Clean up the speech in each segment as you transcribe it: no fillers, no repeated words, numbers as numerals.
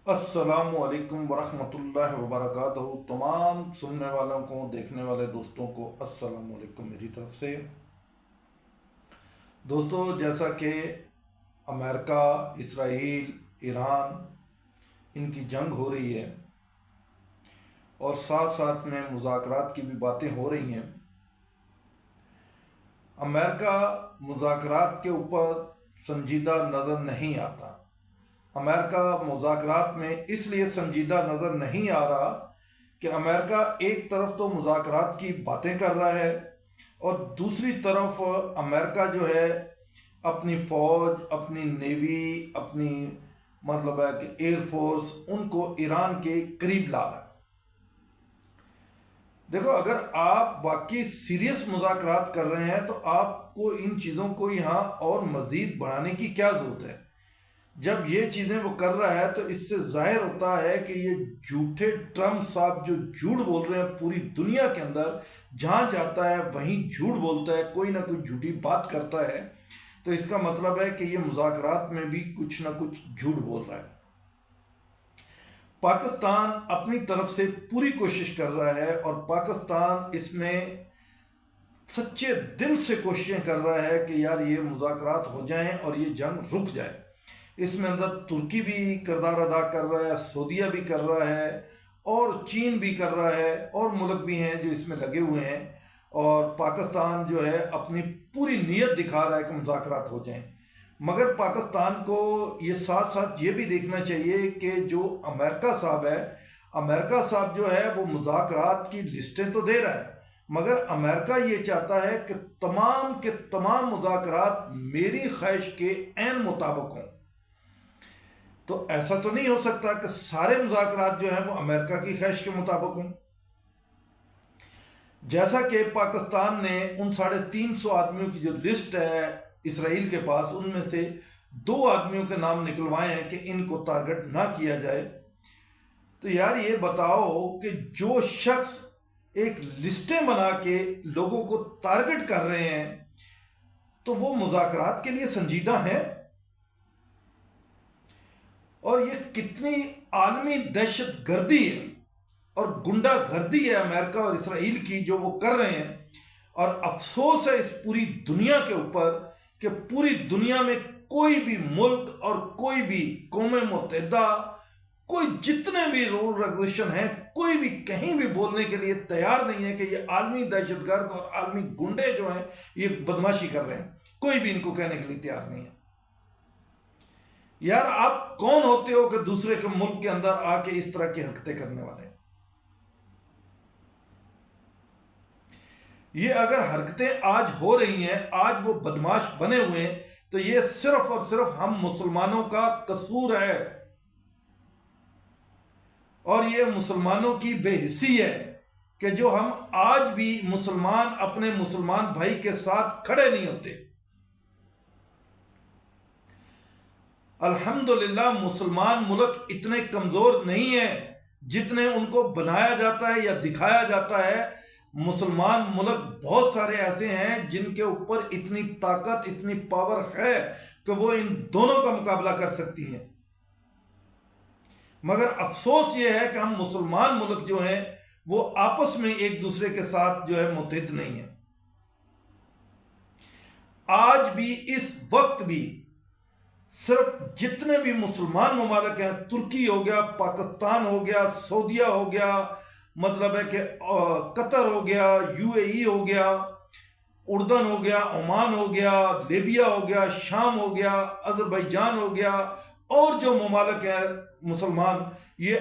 السلام علیکم ورحمۃ اللہ وبرکاتہ۔ تمام سننے والوں کو، دیکھنے والے دوستوں کو السلام علیکم میری طرف سے۔ دوستو، جیسا کہ امریکہ، اسرائیل، ایران، ان کی جنگ ہو رہی ہے اور ساتھ ساتھ میں مذاکرات کی بھی باتیں ہو رہی ہیں۔ امریکہ مذاکرات کے اوپر سنجیدہ نظر نہیں آتا۔ امریکہ مذاکرات میں اس لیے سنجیدہ نظر نہیں آ رہا کہ امریکہ ایک طرف تو مذاکرات کی باتیں کر رہا ہے اور دوسری طرف امریکہ جو ہے اپنی فوج، اپنی نیوی، اپنی مطلب ہے کہ ایئر فورس ان کو ایران کے قریب لا رہا ہے۔ دیکھو، اگر آپ واقعی سیریس مذاکرات کر رہے ہیں تو آپ کو ان چیزوں کو یہاں اور مزید بڑھانے کی کیا ضرورت ہے؟ جب یہ چیزیں وہ کر رہا ہے تو اس سے ظاہر ہوتا ہے کہ یہ جھوٹے ٹرمپ صاحب جو جھوٹ بول رہے ہیں پوری دنیا کے اندر، جہاں جاتا ہے وہیں جھوٹ بولتا ہے، کوئی نہ کوئی جھوٹی بات کرتا ہے، تو اس کا مطلب ہے کہ یہ مذاکرات میں بھی کچھ نہ کچھ جھوٹ بول رہا ہے۔ پاکستان اپنی طرف سے پوری کوشش کر رہا ہے اور پاکستان اس میں سچے دل سے کوششیں کر رہا ہے کہ یار یہ مذاکرات ہو جائیں اور یہ جنگ رک جائے۔ اس میں اندر ترکی بھی کردار ادا کر رہا ہے، سعودیہ بھی کر رہا ہے اور چین بھی کر رہا ہے، اور ملک بھی ہیں جو اس میں لگے ہوئے ہیں، اور پاکستان جو ہے اپنی پوری نیت دکھا رہا ہے کہ مذاکرات ہو جائیں۔ مگر پاکستان کو یہ ساتھ ساتھ یہ بھی دیکھنا چاہیے کہ جو امریکہ صاحب ہے، امریکہ صاحب جو ہے وہ مذاکرات کی لسٹیں تو دے رہا ہے، مگر امریکہ یہ چاہتا ہے کہ تمام کے تمام مذاکرات میری خواہش کے عین مطابق ہوں۔ تو ایسا تو نہیں ہو سکتا کہ سارے مذاکرات جو ہیں وہ امریکہ کی خواہش کے مطابق ہوں۔ جیسا کہ پاکستان نے ان 350 آدمیوں کی جو لسٹ ہے اسرائیل کے پاس، ان میں سے 2 آدمیوں کے نام نکلوائے ہیں کہ ان کو ٹارگٹ نہ کیا جائے۔ تو یار یہ بتاؤ کہ جو شخص ایک لسٹیں بنا کے لوگوں کو ٹارگٹ کر رہے ہیں تو وہ مذاکرات کے لیے سنجیدہ ہیں؟ اور یہ کتنی عالمی دہشت گردی ہے اور گنڈا گردی ہے امریکہ اور اسرائیل کی جو وہ کر رہے ہیں۔ اور افسوس ہے اس پوری دنیا کے اوپر کہ پوری دنیا میں کوئی بھی ملک اور کوئی بھی قوم متحدہ، کوئی جتنے بھی رول ریگولیشن ہیں، کوئی بھی کہیں بھی بولنے کے لیے تیار نہیں ہے کہ یہ عالمی دہشت گرد اور عالمی گنڈے جو ہیں یہ بدماشی کر رہے ہیں۔ کوئی بھی ان کو کہنے کے لیے تیار نہیں ہے۔ یار آپ کون ہوتے ہو کہ دوسرے کے ملک کے اندر آ کے اس طرح کی حرکتیں کرنے والے؟ یہ اگر حرکتیں آج ہو رہی ہیں، آج وہ بدماش بنے ہوئے ہیں، تو یہ صرف اور صرف ہم مسلمانوں کا قصور ہے اور یہ مسلمانوں کی بے حسی ہے کہ جو ہم آج بھی مسلمان اپنے مسلمان بھائی کے ساتھ کھڑے نہیں ہوتے۔ الحمدللہ مسلمان ملک اتنے کمزور نہیں ہیں جتنے ان کو بنایا جاتا ہے یا دکھایا جاتا ہے۔ مسلمان ملک بہت سارے ایسے ہیں جن کے اوپر اتنی طاقت، اتنی پاور ہے کہ وہ ان دونوں کا مقابلہ کر سکتی ہیں۔ مگر افسوس یہ ہے کہ ہم مسلمان ملک جو ہیں وہ آپس میں ایک دوسرے کے ساتھ جو ہے متحد نہیں ہیں۔ آج بھی اس وقت بھی صرف جتنے بھی مسلمان ممالک ہیں، ترکی ہو گیا، پاکستان ہو گیا، سعودیہ ہو گیا، مطلب ہے کہ قطر ہو گیا، یو اے ای ہو گیا، اردن ہو گیا، عمان ہو گیا، لیبیا ہو گیا، شام ہو گیا، اذربائیجان ہو گیا، اور جو ممالک ہیں مسلمان، یہ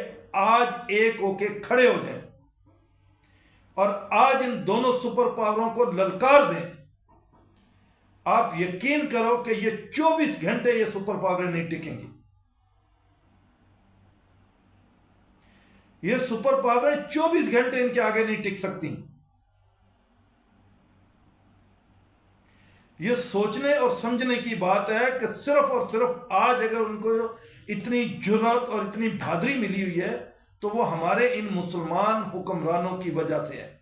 آج ایک ہو کے کھڑے ہو جائیں اور آج ان دونوں سپر پاوروں کو للکار دیں۔ آپ یقین کرو کہ یہ 24 گھنٹے یہ سپر پاوریں نہیں ٹکیں گی۔ یہ سپر پاوریں 24 گھنٹے ان کے آگے نہیں ٹک سکتی۔ یہ سوچنے اور سمجھنے کی بات ہے کہ صرف اور صرف آج اگر ان کو اتنی جرأت اور اتنی بہادری ملی ہوئی ہے تو وہ ہمارے ان مسلمان حکمرانوں کی وجہ سے ہے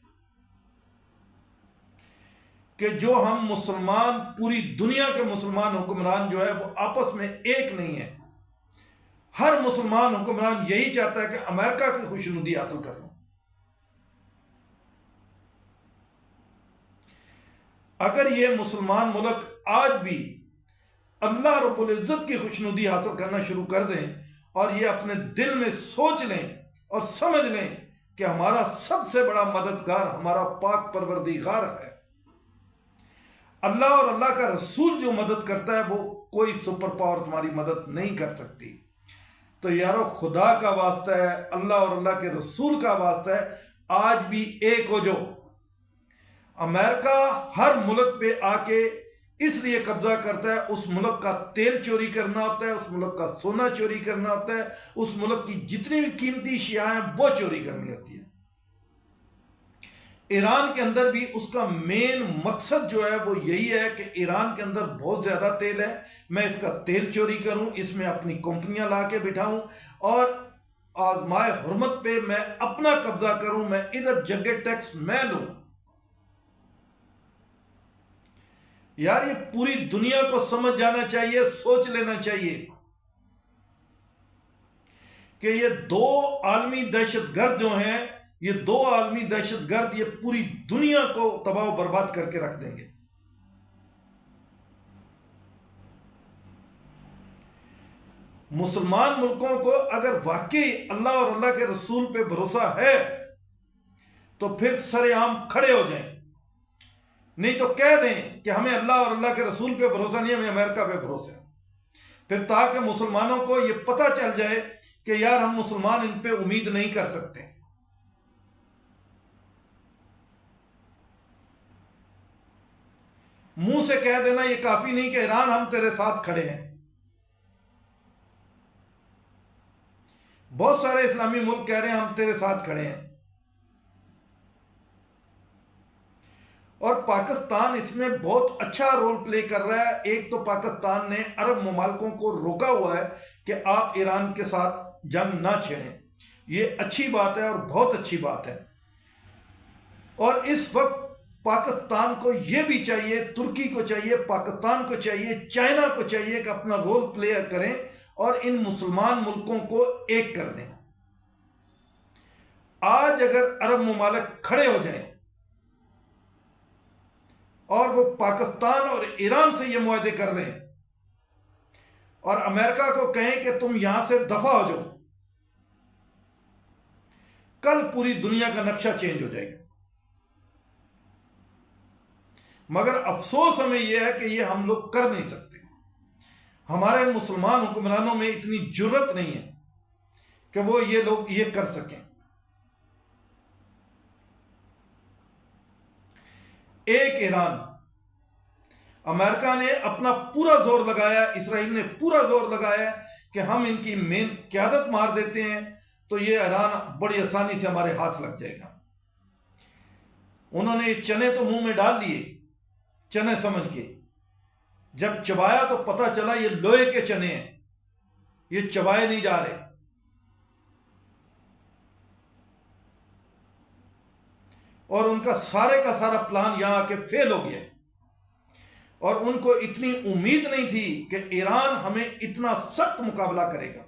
کہ جو ہم مسلمان، پوری دنیا کے مسلمان حکمران جو ہے وہ آپس میں ایک نہیں ہیں۔ ہر مسلمان حکمران یہی چاہتا ہے کہ امریکہ کی خوشنودی حاصل کر لوں۔ اگر یہ مسلمان ملک آج بھی اللہ رب العزت کی خوشنودی حاصل کرنا شروع کر دیں اور یہ اپنے دل میں سوچ لیں اور سمجھ لیں کہ ہمارا سب سے بڑا مددگار ہمارا پاک پروردگار ہے، اللہ اور اللہ کا رسول جو مدد کرتا ہے وہ کوئی سپر پاور تمہاری مدد نہیں کر سکتی۔ تو یارو خدا کا واسطہ ہے، اللہ اور اللہ کے رسول کا واسطہ ہے، آج بھی ایک ہو جو۔ امریکہ ہر ملک پہ آ کے اس لیے قبضہ کرتا ہے، اس ملک کا تیل چوری کرنا ہوتا ہے، اس ملک کا سونا چوری کرنا ہوتا ہے، اس ملک کی جتنی بھی قیمتی اشیاء ہیں وہ چوری کرنی ہوتی ہے۔ ایران کے اندر بھی اس کا مین مقصد جو ہے وہ یہی ہے کہ ایران کے اندر بہت زیادہ تیل ہے، میں اس کا تیل چوری کروں، اس میں اپنی کمپنیاں لا کے بٹھاؤں اور آزمائے حرمت پہ میں اپنا قبضہ کروں، میں ادھر جگہ ٹیکس میں لوں۔ یار یہ پوری دنیا کو سمجھ جانا چاہیے، سوچ لینا چاہیے کہ یہ دو عالمی دہشت گرد جو ہیں، یہ دو عالمی دہشت گرد یہ پوری دنیا کو تباہ و برباد کر کے رکھ دیں گے۔ مسلمان ملکوں کو اگر واقعی اللہ اور اللہ کے رسول پہ بھروسہ ہے تو پھر سر عام کھڑے ہو جائیں، نہیں تو کہہ دیں کہ ہمیں اللہ اور اللہ کے رسول پہ بھروسہ نہیں، ہمیں امریکہ پہ بھروسہ ہے، پھر تاکہ مسلمانوں کو یہ پتہ چل جائے کہ یار ہم مسلمان ان پہ امید نہیں کر سکتے۔ منہ سے کہہ دینا یہ کافی نہیں کہ ایران ہم تیرے ساتھ کھڑے ہیں۔ بہت سارے اسلامی ملک کہہ رہے ہیں ہم تیرے ساتھ کھڑے ہیں، اور پاکستان اس میں بہت اچھا رول پلے کر رہا ہے۔ ایک تو پاکستان نے عرب ممالکوں کو روکا ہوا ہے کہ آپ ایران کے ساتھ جنگ نہ چھیڑیں، یہ اچھی بات ہے اور بہت اچھی بات ہے۔ اور اس وقت پاکستان کو یہ بھی چاہیے، ترکی کو چاہیے، پاکستان کو چاہیے، چائنا کو چاہیے کہ اپنا رول پلے کریں اور ان مسلمان ملکوں کو ایک کر دیں۔ آج اگر عرب ممالک کھڑے ہو جائیں اور وہ پاکستان اور ایران سے یہ معاہدے کر دیں اور امریکہ کو کہیں کہ تم یہاں سے دفع ہو جاؤ، کل پوری دنیا کا نقشہ چینج ہو جائے گا۔ مگر افسوس ہمیں یہ ہے کہ یہ ہم لوگ کر نہیں سکتے، ہمارے مسلمان حکمرانوں میں اتنی جرت نہیں ہے کہ وہ یہ لوگ یہ کر سکیں۔ ایک ایران، امریکہ نے اپنا پورا زور لگایا، اسرائیل نے پورا زور لگایا کہ ہم ان کی مین قیادت مار دیتے ہیں تو یہ ایران بڑی آسانی سے ہمارے ہاتھ لگ جائے گا۔ انہوں نے چنے تو منہ میں ڈال لیے، چنے سمجھ کے، جب چبایا تو پتہ چلا یہ لوہے کے چنے ہیں، یہ چبائے نہیں جا رہے۔ اور ان کا سارے کا سارا پلان یہاں آ کے فیل ہو گیا، اور ان کو اتنی امید نہیں تھی کہ ایران ہمیں اتنا سخت مقابلہ کرے گا۔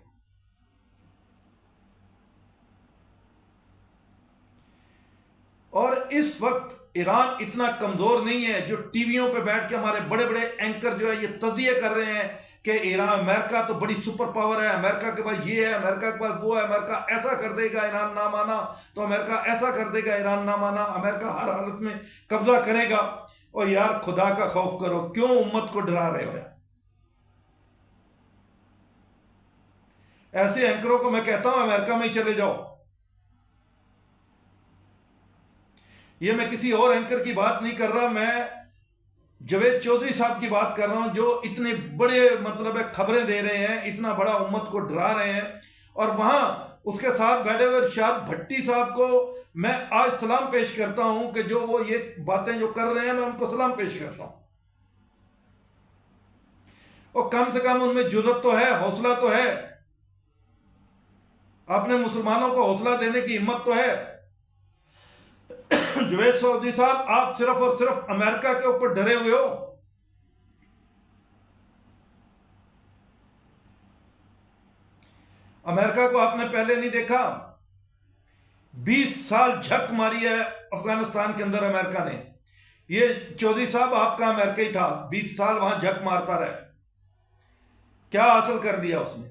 اور اس وقت ایران اتنا کمزور نہیں ہے جو ٹی ویوں پہ بیٹھ کے ہمارے بڑے بڑے اینکر جو ہے یہ تجزیے کر رہے ہیں کہ ایران، امریکہ تو بڑی سپر پاور ہے، امریکہ کے پاس یہ ہے، امریکہ کے پاس وہ ہے، امریکہ ایسا کر دے گا ایران نہ مانا تو امریکہ ایسا کر دے گا ایران نہ مانا، امریکہ ہر حالت میں قبضہ کرے گا۔ اور یار خدا کا خوف کرو، کیوں امت کو ڈرا رہے ہو؟ ایسے اینکروں کو میں کہتا ہوں امریکہ میں ہی چلے جاؤ۔ یہ میں کسی اور اینکر کی بات نہیں کر رہا، میں جاوید چودھری صاحب کی بات کر رہا ہوں جو اتنے بڑے خبریں دے رہے ہیں، اتنا بڑا امت کو ڈرا رہے ہیں، اور وہاں اس کے ساتھ بیٹھے ہوئے ارشاد بھٹی صاحب کو میں آج سلام پیش کرتا ہوں کہ جو وہ یہ باتیں جو کر رہے ہیں میں ان کو سلام پیش کرتا ہوں۔ اور کم سے کم ان میں جرات تو ہے، حوصلہ تو ہے، اپنے مسلمانوں کو حوصلہ دینے کی ہمت تو ہے۔ جاوید چودھری صاحب آپ صرف اور صرف امریکہ کے اوپر ڈرے ہوئے ہو۔ امریکہ کو آپ نے پہلے نہیں دیکھا؟ 20 سال جھک ماری ہے افغانستان کے اندر امریکہ نے. یہ چودھری صاحب آپ کا امریکہ ہی تھا، 20 سال وہاں جھک مارتا رہا. کیا حاصل کر دیا اس نے؟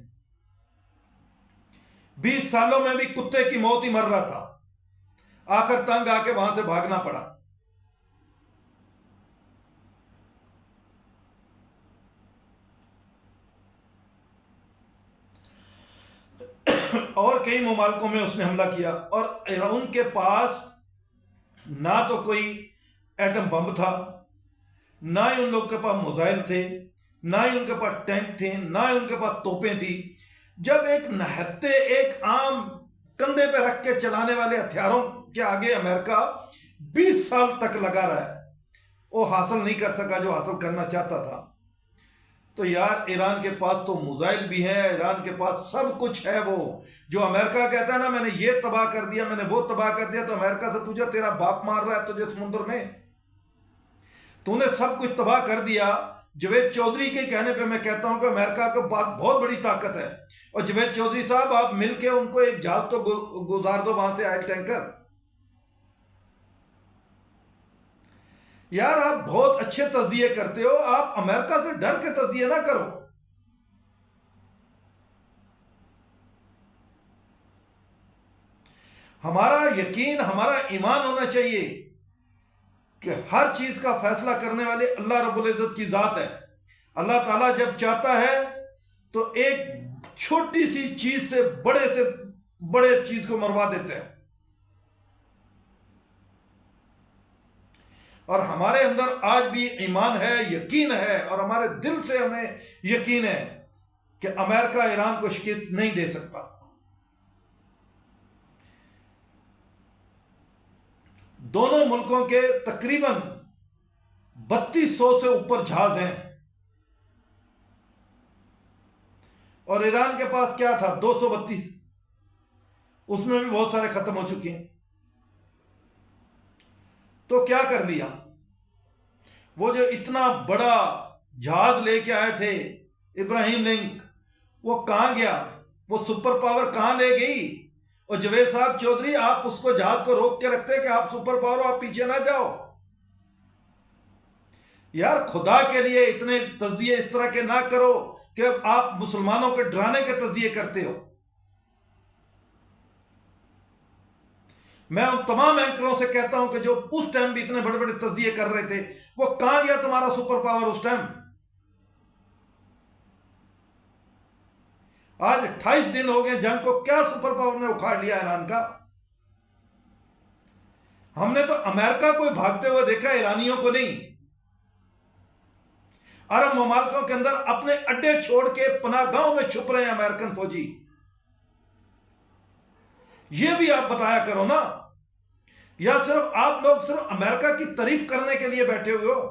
20 سالوں میں بھی کتے کی موت ہی مر رہا تھا، آخر تنگ آ کے وہاں سے بھاگنا پڑا. اور کئی ممالکوں میں اس نے حملہ کیا، اور ان کے پاس نہ تو کوئی ایٹم بم تھا، نہ ہی ان لوگوں کے پاس میزائل تھے، نہ ہی ان کے پاس ٹینک تھے، نہ ہی ان کے پاس توپیں تھیں. جب ایک نہتے ایک عام کندھے پہ رکھ کے چلانے والے ہتھیاروں کے آگے امریکہ 20 سال تک لگا رہا ہے، وہ حاصل نہیں کر سکا جو حاصل کرنا چاہتا تھا. تو یار ایران کے پاس تو میزائل بھی ہے، ایران کے پاس سب کچھ ہے. وہ جو امریکہ کہتا ہے نا میں نے یہ تباہ کر دیا، میں نے وہ تباہ کر دیا، تو امریکہ سے پوچھا تیرا باپ مار رہا ہے تجھے سمندر میں؟ تو نے سب کچھ تباہ کر دیا. جوید چودھری کے کہنے پہ میں کہتا ہوں کہ امریکہ کو بہت بڑی طاقت ہے، اور جوید چودھری صاحب آپ مل کے ان کو ایک جہاز تو گزار دو وہاں سے، آئل ٹینکر. یار آپ بہت اچھے تجزیے کرتے ہو، آپ امریکہ سے ڈر کے تجزیے نہ کرو. ہمارا یقین، ہمارا ایمان ہونا چاہیے کہ ہر چیز کا فیصلہ کرنے والے اللہ رب العزت کی ذات ہے. اللہ تعالیٰ جب چاہتا ہے تو ایک چھوٹی سی چیز سے بڑے چیز کو مروا دیتے ہیں. اور ہمارے اندر آج بھی ایمان ہے، یقین ہے، اور ہمارے دل سے ہمیں یقین ہے کہ امریکہ ایران کو شکست نہیں دے سکتا. دونوں ملکوں کے تقریباً 3200 سے اوپر جہاز ہیں، اور ایران کے پاس کیا تھا؟ 232. اس میں بھی بہت سارے ختم ہو چکے ہیں. تو کیا کر لیا؟ وہ جو اتنا بڑا جہاز لے کے آئے تھے ابراہیم لنک، وہ کہاں گیا؟ وہ سپر پاور کہاں لے گئی؟ اور جوید صاحب چودھری آپ اس کو جہاز کو روک کے رکھتے کہ آپ سپر پاور ہو، آپ پیچھے نہ جاؤ. یار خدا کے لیے اتنے تجزیے اس طرح کے نہ کرو کہ آپ مسلمانوں کے ڈرانے کے تجزیے کرتے ہو. میں ان تمام اینکروں سے کہتا ہوں کہ جو اس ٹائم بھی اتنے بڑے بڑے تجزیے کر رہے تھے، وہ کہاں گیا تمہارا سپر پاور اس ٹائم؟ آج 28 دن ہو گئے جنگ کو، کیا سپر پاور نے اکھاڑ لیا ایران کا؟ ہم نے تو امریکہ کو بھاگتے ہوئے دیکھا، ایرانیوں کو نہیں. عرب ممالکوں کے اندر اپنے اڈے چھوڑ کے پناہ گاہوں میں چھپ رہے ہیں امریکن فوجی. یہ بھی آپ بتایا کرو نا، یا صرف آپ لوگ صرف امریکہ کی تعریف کرنے کے لیے بیٹھے ہوئے ہو؟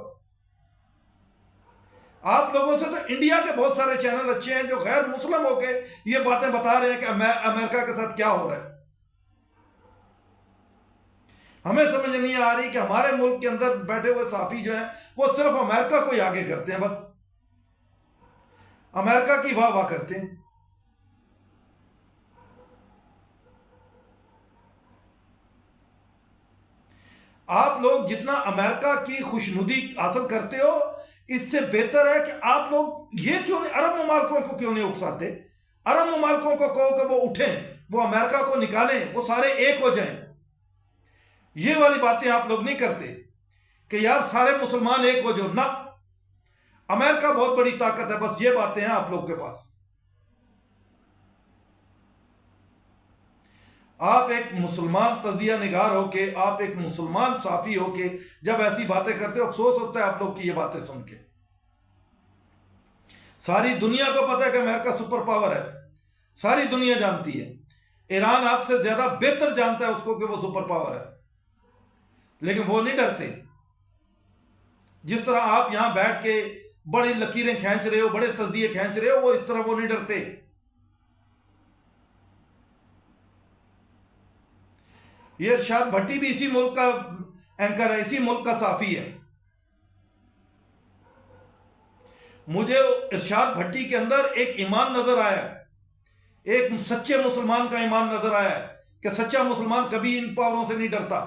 آپ لوگوں سے تو انڈیا کے بہت سارے چینل اچھے ہیں جو غیر مسلم ہو کے یہ باتیں بتا رہے ہیں کہ امریکہ کے ساتھ کیا ہو رہا ہے. ہمیں سمجھ نہیں آ رہی کہ ہمارے ملک کے اندر بیٹھے ہوئے صحافی جو ہیں وہ صرف امریکہ کو ہی آگے کرتے ہیں، بس امریکہ کی واہ واہ کرتے ہیں. آپ لوگ جتنا امریکہ کی خوشنودی حاصل کرتے ہو، اس سے بہتر ہے کہ آپ لوگ یہ کیوں نہیں، عرب ممالکوں کو کیوں نہیں اکساتے؟ عرب ممالکوں کو کہو کہ وہ اٹھیں، وہ امریکہ کو نکالیں، وہ سارے ایک ہو جائیں. یہ والی باتیں آپ لوگ نہیں کرتے کہ یار سارے مسلمان ایک ہو جاؤ. نہ، امریکہ بہت بڑی طاقت ہے، بس یہ باتیں ہیں آپ لوگ کے پاس. آپ ایک مسلمان تجزیہ نگار ہو کے، آپ ایک مسلمان صحافی ہو کے جب ایسی باتیں کرتے ہو، افسوس ہوتا ہے آپ لوگ کی یہ باتیں سن کے. ساری دنیا کو پتہ ہے کہ امریکہ سپر پاور ہے، ساری دنیا جانتی ہے. ایران آپ سے زیادہ بہتر جانتا ہے اس کو کہ وہ سپر پاور ہے، لیکن وہ نہیں ڈرتے. جس طرح آپ یہاں بیٹھ کے بڑی لکیریں کھینچ رہے ہو، بڑے تجزیے کھینچ رہے ہو، وہ اس طرح وہ نہیں ڈرتے. یہ ارشاد بھٹی بھی اسی ملک کا اینکر ہے، اسی ملک کا صحافی ہے. مجھے ارشاد بھٹی کے اندر ایک ایمان نظر آیا ایک سچے مسلمان کا ایمان نظر آیا ہے کہ سچا مسلمان کبھی ان پاوروں سے نہیں ڈرتا.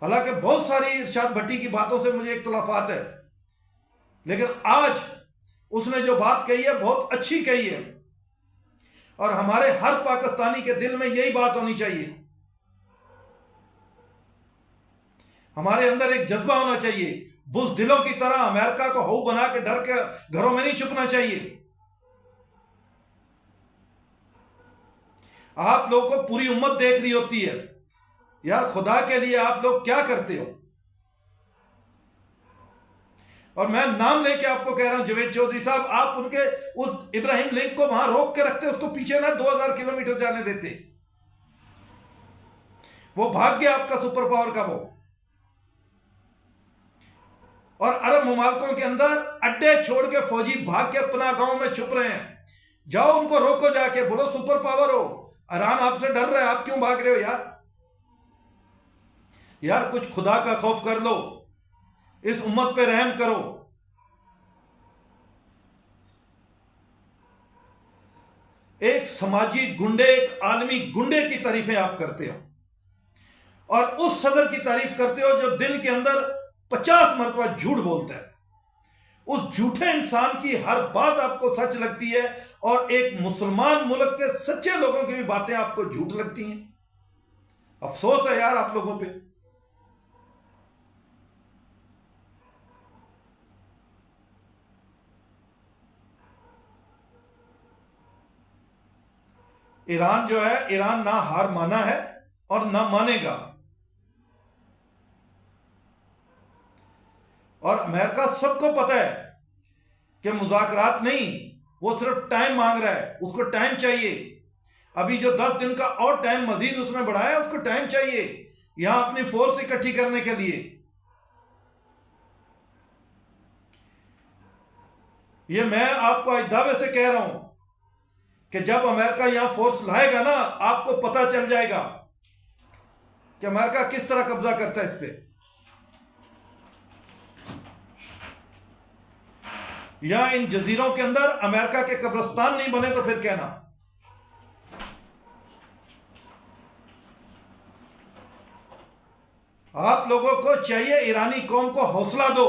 حالانکہ بہت ساری ارشاد بھٹی کی باتوں سے مجھے اختلافات ہے، لیکن آج اس نے جو بات کہی ہے بہت اچھی کہی ہے، اور ہمارے ہر پاکستانی کے دل میں یہی بات ہونی چاہیے. ہمارے اندر ایک جذبہ ہونا چاہیے، بزدلوں کی طرح امریکہ کو ہو بنا کے ڈر کے گھروں میں نہیں چھپنا چاہیے. آپ لوگوں کو پوری امت دیکھ رہی ہوتی ہے، یار خدا کے لیے آپ لوگ کیا کرتے ہو؟ اور میں نام لے کے آپ کو کہہ رہا ہوں، جاوید چودھری صاحب، آپ ان کے اس ابراہیم لنک کو وہاں روک کے رکھتے، اس کو پیچھے نہ 2000 کلومیٹر جانے دیتے. وہ بھاگ گیا آپ کا سپر پاور کا وہ. اور عرب ممالکوں کے اندر اڈے چھوڑ کے فوجی بھاگ کے اپنا گاؤں میں چھپ رہے ہیں. جاؤ ان کو روکو، جا کے بولو سپر پاور ہو، ایران آپ سے ڈر رہا ہے، آپ کیوں بھاگ رہے ہو یار؟ یار کچھ خدا کا خوف کر لو، اس امت پہ رحم کرو. ایک سماجی گنڈے، ایک عالمی گنڈے کی تعریفیں آپ کرتے ہو، اور اس صدر کی تعریف کرتے ہو جو دن کے اندر 50 مرتبہ جھوٹ بولتا ہے. اس جھوٹے انسان کی ہر بات آپ کو سچ لگتی ہے، اور ایک مسلمان ملک کے سچے لوگوں کی بھی باتیں آپ کو جھوٹ لگتی ہیں. افسوس ہے یار آپ لوگوں پہ. ایران جو ہے، ایران نہ ہار مانا ہے اور نہ مانے گا. اور امریکہ سب کو پتہ ہے کہ مذاکرات نہیں، وہ صرف ٹائم مانگ رہا ہے. اس کو ٹائم چاہیے. ابھی جو 10 دن کا اور ٹائم مزید اس نے بڑھایا، اس کو ٹائم چاہیے یہاں اپنی فورس اکٹھی کرنے کے لیے. یہ میں آپ کو آج دعوے سے کہہ رہا ہوں کہ جب امریکہ یہاں فورس لائے گا نا، آپ کو پتہ چل جائے گا کہ امریکہ کس طرح قبضہ کرتا ہے اس پہ. یا ان جزیروں کے اندر امریکہ کے قبرستان نہیں بنے تو پھر کہنا. آپ لوگوں کو چاہیے ایرانی قوم کو حوصلہ دو.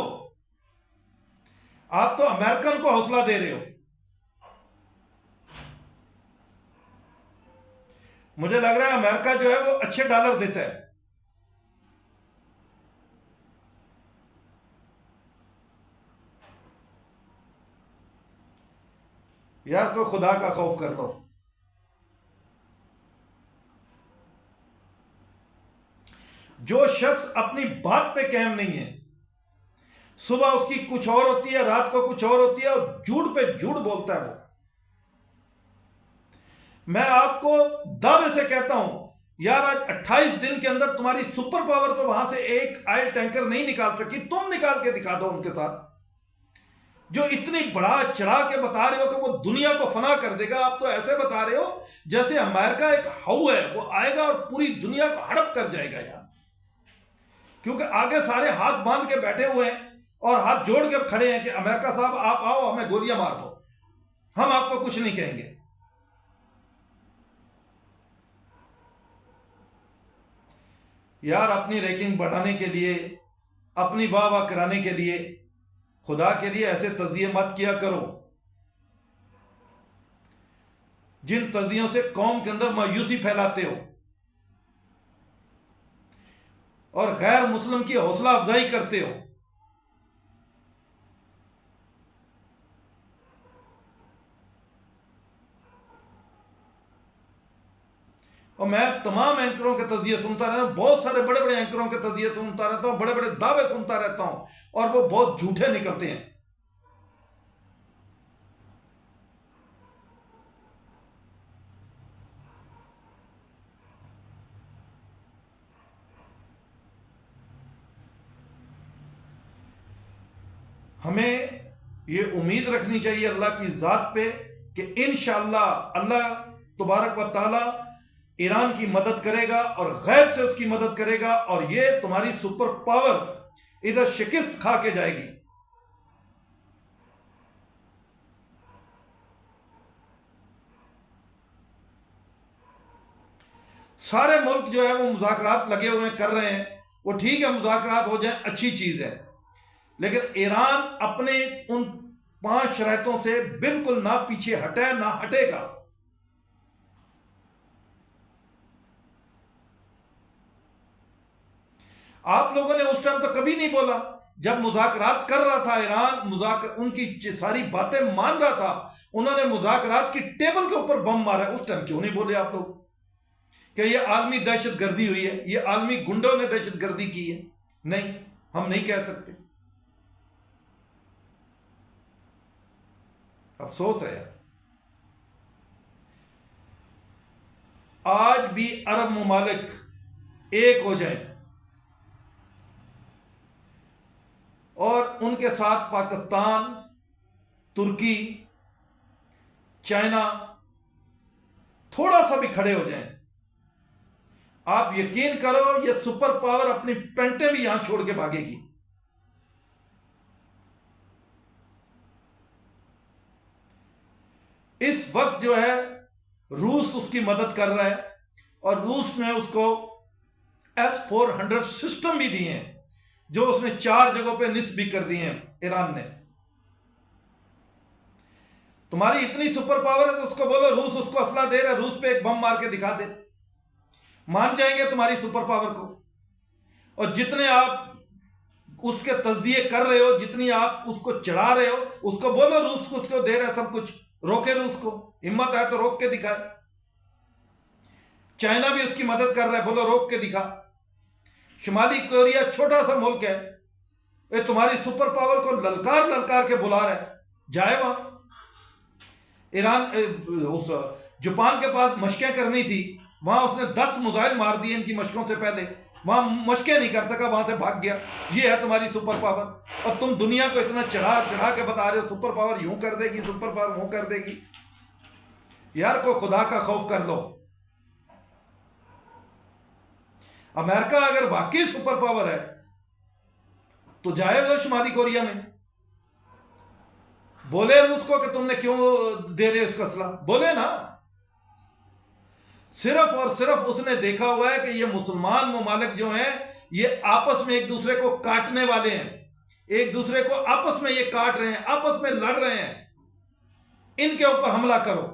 آپ تو امریکن کو حوصلہ دے رہے ہو. مجھے لگ رہا ہے امریکہ جو ہے وہ اچھے ڈالر دیتا ہے. یار کوئی خدا کا خوف کر لو. جو شخص اپنی بات پہ قائم نہیں ہے، صبح اس کی کچھ اور ہوتی ہے، رات کو کچھ اور ہوتی ہے، اور جھوٹ پہ جھوٹ بولتا ہے وہ. میں آپ کو دعوے سے کہتا ہوں یار، آج 28 دن کے اندر تمہاری سپر پاور تو وہاں سے ایک آئل ٹینکر نہیں نکال سکی. تم نکال کے دکھا دو ان کے ساتھ. جو اتنی بڑا چڑھا کے بتا رہے ہو کہ وہ دنیا کو فنا کر دے گا، آپ تو ایسے بتا رہے ہو جیسے امریکہ ایک ہو ہے، وہ آئے گا اور پوری دنیا کو ہڑپ کر جائے گا یار. کیونکہ آگے سارے ہاتھ باندھ کے بیٹھے ہوئے ہیں اور ہاتھ جوڑ کے کھڑے ہیں کہ امریکہ صاحب آپ آؤ، ہمیں گولیاں مار دو، ہم آپ کو کچھ نہیں کہیں گے. یار اپنی ریٹنگ بڑھانے کے لیے، اپنی واہ واہ کرانے کے لیے، خدا کے لیے ایسے تجزیے مت کیا کرو جن تجزیوں سے قوم کے اندر مایوسی پھیلاتے ہو اور غیر مسلم کی حوصلہ افزائی کرتے ہو. اور میں تمام اینکروں کے تجزیے سنتا رہتا ہوں، بہت سارے بڑے بڑے اینکروں کے تجزیے سنتا رہتا ہوں، بڑے بڑے دعوے سنتا رہتا ہوں، اور وہ بہت جھوٹے نکلتے ہیں. ہمیں یہ امید رکھنی چاہیے اللہ کی ذات پہ کہ انشاءاللہ اللہ تبارک و تعالی ایران کی مدد کرے گا اور غیب سے اس کی مدد کرے گا، اور یہ تمہاری سپر پاور ادھر شکست کھا کے جائے گی. سارے ملک جو ہے وہ مذاکرات لگے ہوئے کر رہے ہیں، وہ ٹھیک ہے مذاکرات ہو جائیں، اچھی چیز ہے، لیکن ایران اپنے ان 5 شرائطوں سے بالکل نہ پیچھے ہٹے نہ ہٹے گا۔ آپ لوگوں نے اس ٹائم تو کبھی نہیں بولا، جب مذاکرات کر رہا تھا ایران، ان کی ساری باتیں مان رہا تھا، انہوں نے مذاکرات کی ٹیبل کے اوپر بم مارا، اس ٹائم کیوں نہیں بولے آپ لوگ کہ یہ عالمی دہشت گردی ہوئی ہے، یہ عالمی گنڈوں نے دہشت گردی کی ہے؟ نہیں، ہم نہیں کہہ سکتے۔ افسوس ہے یار، آج بھی عرب ممالک ایک ہو جائیں اور ان کے ساتھ پاکستان، ترکی، چائنا تھوڑا سا بھی کھڑے ہو جائیں، آپ یقین کرو یہ سپر پاور اپنی پینٹیں بھی یہاں چھوڑ کے بھاگے گی۔ اس وقت جو ہے روس اس کی مدد کر رہا ہے، اور روس نے اس کو S-400 سسٹم بھی دیے ہیں، جو اس نے 4 جگہوں پہ نصب بھی کر دیے ہیں ایران نے۔ تمہاری اتنی سپر پاور ہے تو اس کو بولو روس اس کو اسلحہ دے رہا ہے، روس پہ ایک بم مار کے دکھا دے، مان جائیں گے تمہاری سپر پاور کو۔ اور جتنے آپ اس کے تجزیے کر رہے ہو، جتنی آپ اس کو چڑھا رہے ہو، اس کو بولو روس کو اس کو دے رہا ہے سب کچھ، روکے روس کو، ہمت ہے تو روک کے دکھائے۔ چائنا بھی اس کی مدد کر رہا ہے، بولو روک کے دکھا۔ شمالی کوریا چھوٹا سا ملک ہے، یہ تمہاری سپر پاور کو للکار للکار کے بلا رہا ہے، جائے وہاں۔ ایران اس جاپان کے پاس مشقیں کرنی تھی، وہاں اس نے 10 میزائل مار دیے ان کی مشقوں سے پہلے، وہاں مشقیں نہیں کر سکا، وہاں سے بھاگ گیا۔ یہ ہے تمہاری سپر پاور، اور تم دنیا کو اتنا چڑھا چڑھا کے بتا رہے ہو سپر پاور یوں کر دے گی، سپر پاور وہ کر دے گی۔ یار کوئی خدا کا خوف کر لو۔ امریکہ اگر واقعی سپر پاور ہے تو جائے گا شمالی کوریا میں، بولے روس کو کہ تم نے کیوں دے رہے اس کو اسلحہ، بولے نا۔ صرف اور صرف اس نے دیکھا ہوا ہے کہ یہ مسلمان ممالک جو ہیں یہ آپس میں ایک دوسرے کو کاٹنے والے ہیں، ایک دوسرے کو آپس میں یہ کاٹ رہے ہیں، آپس میں لڑ رہے ہیں، ان کے اوپر حملہ کرو۔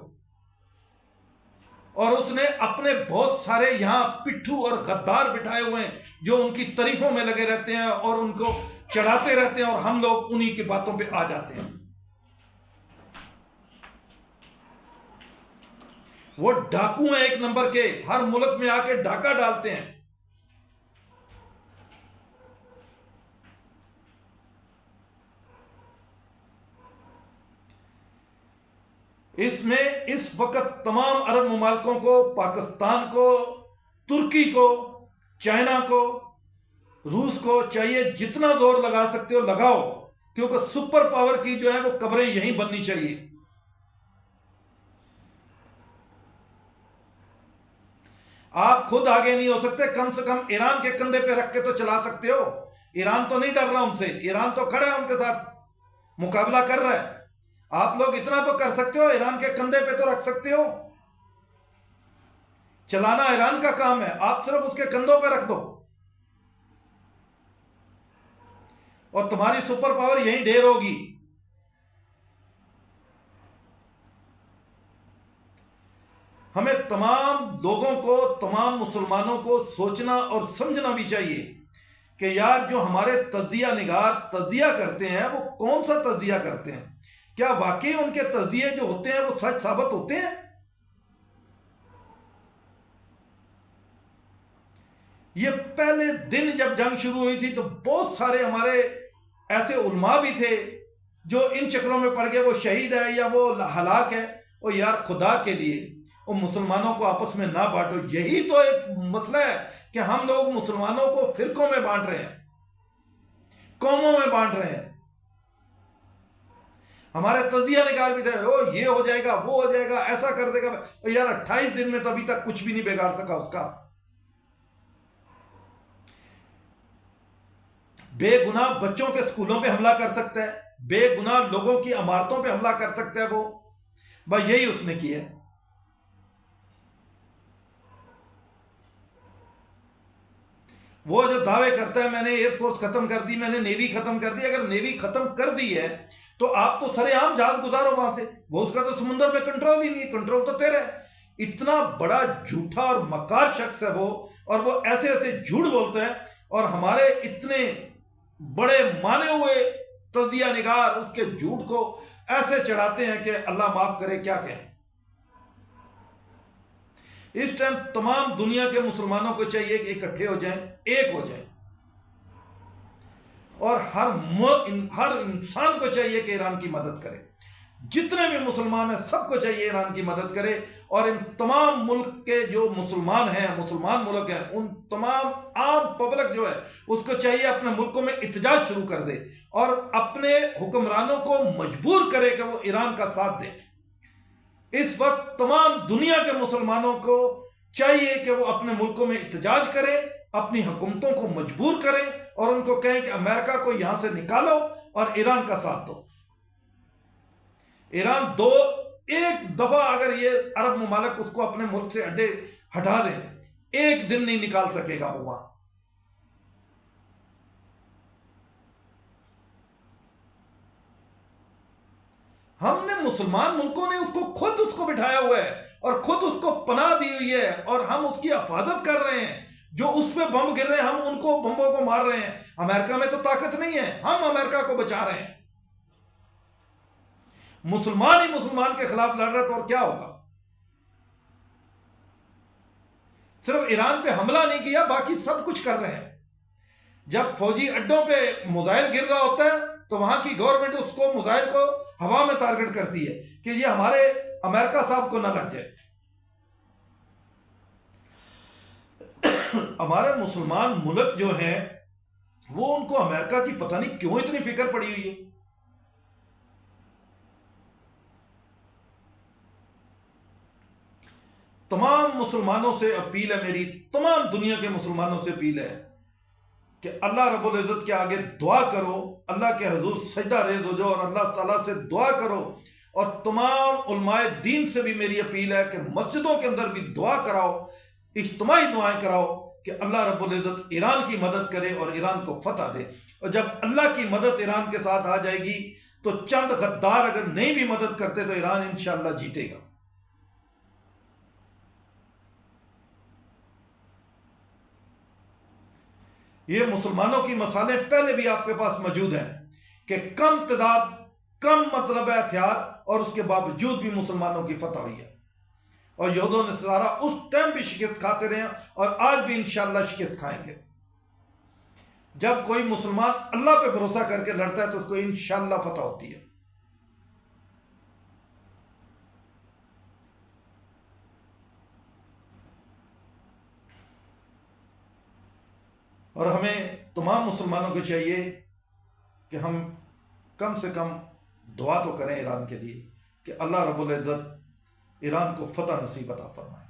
اور اس نے اپنے بہت سارے یہاں پٹھو اور غدار بٹھائے ہوئے ہیں جو ان کی تعریفوں میں لگے رہتے ہیں اور ان کو چڑھاتے رہتے ہیں، اور ہم لوگ انہی کی باتوں پہ آ جاتے ہیں۔ وہ ڈاکو ہیں ایک نمبر کے، ہر ملک میں آ کے ڈاکہ ڈالتے ہیں۔ اس میں اس وقت تمام عرب ممالکوں کو، پاکستان کو، ترکی کو، چائنا کو، روس کو چاہیے جتنا زور لگا سکتے ہو لگاؤ، کیونکہ سپر پاور کی جو ہے وہ قبریں یہیں بننی چاہیے۔ آپ خود آگے نہیں ہو سکتے، کم سے کم ایران کے کندھے پہ رکھ کے تو چلا سکتے ہو۔ ایران تو نہیں ڈر رہا ان سے، ایران تو کھڑا ہے ان کے ساتھ مقابلہ کر رہا ہے۔ آپ لوگ اتنا تو کر سکتے ہو، ایران کے کندھے پہ تو رکھ سکتے ہو۔ چلانا ایران کا کام ہے، آپ صرف اس کے کندھوں پہ رکھ دو، اور تمہاری سپر پاور یہیں ڈھیر ہوگی۔ ہمیں تمام لوگوں کو، تمام مسلمانوں کو سوچنا اور سمجھنا بھی چاہیے کہ یار جو ہمارے تجزیہ نگار تجزیہ کرتے ہیں وہ کون سا تجزیہ کرتے ہیں؟ کیا واقعی ان کے تجزیے جو ہوتے ہیں وہ سچ ثابت ہوتے ہیں؟ یہ پہلے دن جب جنگ شروع ہوئی تھی تو بہت سارے ہمارے ایسے علماء بھی تھے جو ان چکروں میں پڑ گئے، وہ شہید ہے یا وہ ہلاک ہے۔ اور یار خدا کے لیے وہ مسلمانوں کو آپس میں نہ بانٹو، یہی تو ایک مسئلہ ہے کہ ہم لوگ مسلمانوں کو فرقوں میں بانٹ رہے ہیں، قوموں میں بانٹ رہے ہیں۔ ہمارے تجزیہ نگار بھی تھے، یہ ہو جائے گا، وہ ہو جائے گا، ایسا کر دے گا۔ اور یار 28 دن میں تو ابھی تک کچھ بھی نہیں بگاڑ سکا اس کا۔ بے گناہ بچوں کے سکولوں پہ حملہ کر سکتا ہے، بے گناہ لوگوں کی عمارتوں پہ حملہ کر سکتا ہے وہ، بس یہی اس نے کیا ہے۔ وہ جو دعوے کرتا ہے میں نے ایئر فورس ختم کر دی، میں نے نیوی ختم کر دی، اگر نیوی ختم کر دی ہے تو آپ تو سرے عام جہاز گزارو وہاں سے، وہ اس کا تو سمندر پہ کنٹرول ہی نہیں ہے، کنٹرول تو تیرا ہے۔ اتنا بڑا جھوٹا اور مکار شخص ہے وہ، اور وہ ایسے ایسے جھوٹ بولتے ہیں، اور ہمارے اتنے بڑے مانے ہوئے تجزیہ نگار اس کے جھوٹ کو ایسے چڑھاتے ہیں کہ اللہ معاف کرے کیا کہیں۔ اس ٹائم تمام دنیا کے مسلمانوں کو چاہیے کہ اکٹھے ہو جائیں، ایک ہو جائیں، اور ہر انسان کو چاہیے کہ ایران کی مدد کرے، جتنے بھی مسلمان ہیں سب کو چاہیے ایران کی مدد کرے، اور ان تمام ملک کے جو مسلمان ہیں، مسلمان ملک ہیں، ان تمام عام پبلک جو ہے اس کو چاہیے اپنے ملکوں میں احتجاج شروع کر دے اور اپنے حکمرانوں کو مجبور کرے کہ وہ ایران کا ساتھ دیں۔ اس وقت تمام دنیا کے مسلمانوں کو چاہیے کہ وہ اپنے ملکوں میں احتجاج کریں، اپنی حکومتوں کو مجبور کریں اور ان کو کہیں کہ امریکہ کو یہاں سے نکالو اور ایران کا ساتھ دو۔ ایران ایک دفعہ اگر یہ عرب ممالک اس کو اپنے ملک سے اڈے ہٹا دیں، ایک دن نہیں نکال سکے گا وہ وہاں۔ ہم نے مسلمان ملکوں نے خود اس کو بٹھایا ہوا ہے اور خود اس کو پناہ دی ہوئی ہے، اور ہم اس کی حفاظت کر رہے ہیں۔ جو اس پہ بم گر رہے ہیں ہم ان کو بمبوں کو مار رہے ہیں۔ امریکہ میں تو طاقت نہیں ہے، ہم امریکہ کو بچا رہے ہیں۔ مسلمان ہی مسلمان کے خلاف لڑ رہا تو اور کیا ہوگا؟ صرف ایران پہ حملہ نہیں کیا، باقی سب کچھ کر رہے ہیں۔ جب فوجی اڈوں پہ میزائل گر رہا ہوتا ہے تو وہاں کی گورنمنٹ اس کو میزائل کو ہوا میں ٹارگٹ کرتی ہے کہ یہ ہمارے امریکہ صاحب کو نہ لگ جائے۔ ہمارے مسلمان ملک جو ہیں وہ ان کو امریکہ کی پتہ نہیں کیوں اتنی فکر پڑی ہوئی ہے۔ تمام مسلمانوں سے اپیل ہے میری، تمام دنیا کے مسلمانوں سے اپیل ہے کہ اللہ رب العزت کے آگے دعا کرو، اللہ کے حضور سجدہ ریز ہو جاؤ اور اللہ تعالیٰ سے دعا کرو، اور تمام علماء دین سے بھی میری اپیل ہے کہ مسجدوں کے اندر بھی دعا کراؤ، اجتماعی دعائیں کراؤ کہ اللہ رب العزت ایران کی مدد کرے اور ایران کو فتح دے۔ اور جب اللہ کی مدد ایران کے ساتھ آ جائے گی تو چند غدار اگر نہیں بھی مدد کرتے تو ایران انشاءاللہ جیتے گا۔ یہ مسلمانوں کی مثالیں پہلے بھی آپ کے پاس موجود ہیں کہ کم تعداد، کم مطلب ہتھیار، اور اس کے باوجود بھی مسلمانوں کی فتح ہوئی ہے، اور یہود و نصارہ اس ٹائم بھی شکست کھاتے رہے ہیں اور آج بھی انشاءاللہ شکست کھائیں گے۔ جب کوئی مسلمان اللہ پہ بھروسہ کر کے لڑتا ہے تو اس کو انشاءاللہ فتح ہوتی ہے۔ اور ہمیں تمام مسلمانوں کو چاہیے کہ ہم کم سے کم دعا تو کریں ایران کے لیے کہ اللہ رب العزت ایران کو فتح نصیب عطا فرمائے،